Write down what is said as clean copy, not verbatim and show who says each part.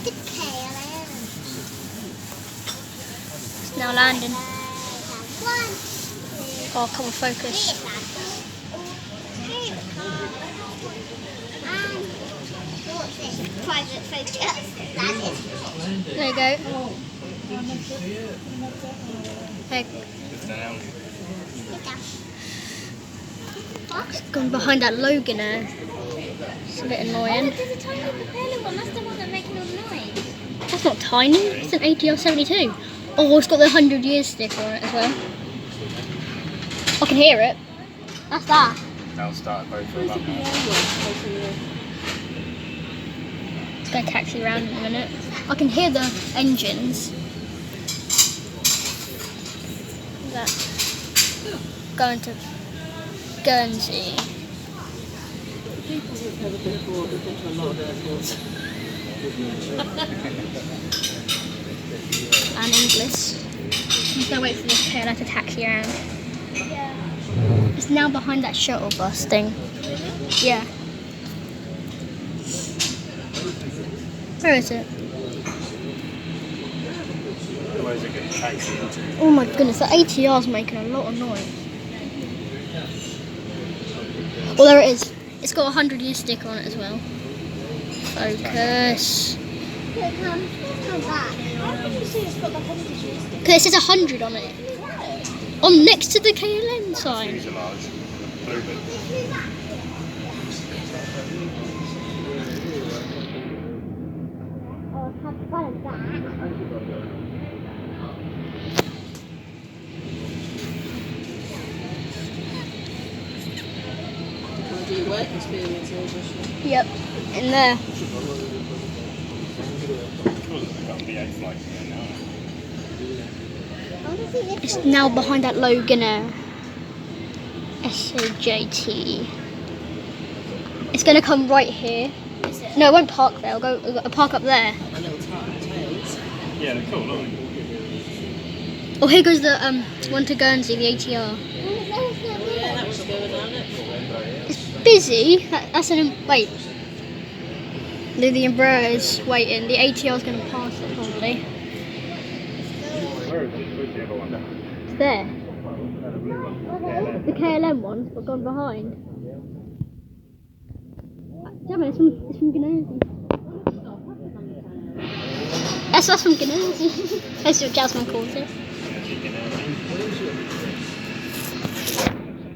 Speaker 1: the KLM.
Speaker 2: It's now landing.
Speaker 1: One.
Speaker 2: Oh, come on, focus.
Speaker 1: What's this? Private focus. That's it.
Speaker 2: There you go. Hey, it's gone behind that Logan there. It's a bit annoying.
Speaker 1: There's a tiny propeller one. That's the one that's making all the noise.
Speaker 2: That's not tiny. It's an ATR 72. Oh, it's got the 100 years sticker on it as well. I can hear it. That's that.
Speaker 3: They'll start both of them.
Speaker 2: It's going to taxi around in a minute. I can hear the engines. That going to Guernsey.
Speaker 4: People who've never been abroad have been to a lot of airports.
Speaker 2: And English. I'm just going to wait for this KLM to taxi around.
Speaker 1: Yeah.
Speaker 2: It's now behind that shuttle bus thing. Yeah. Where is it?
Speaker 3: Where's it going to taxi into?
Speaker 2: Oh my goodness, the ATR's making a lot of noise. Oh, there it is. It's got a 100-year sticker on it as well. Focus.
Speaker 1: Here it comes. Come back. How can you see it's got the 100 years sticker?
Speaker 2: Because it says 100 on it. On next to the KLM sign.
Speaker 3: Fuselage. Bluebird.
Speaker 1: Oh, have fun with that.
Speaker 4: Do your work experience over?
Speaker 2: Yep, in there.
Speaker 3: They've got PH flights in there now.
Speaker 1: I want to see this
Speaker 2: It's
Speaker 1: one.
Speaker 2: now behind that Logan SAJT. It's going to come right here.
Speaker 1: Is it?
Speaker 2: No, it won't park there. It'll park up there.
Speaker 4: My little tails.
Speaker 3: Yeah, they're cool, aren't they?
Speaker 2: Oh, here goes the one to Guernsey, the ATR.
Speaker 4: Yeah, that was going on it.
Speaker 2: It's busy. That's an wait. The Embraer's waiting. The ATR's going to pass it probably.
Speaker 3: Where is it? Where's the other one?
Speaker 2: It's there. The KLM one's but gone behind. Damn it, it's from Guernsey. That's from Guernsey. That's what Jasmine calls it.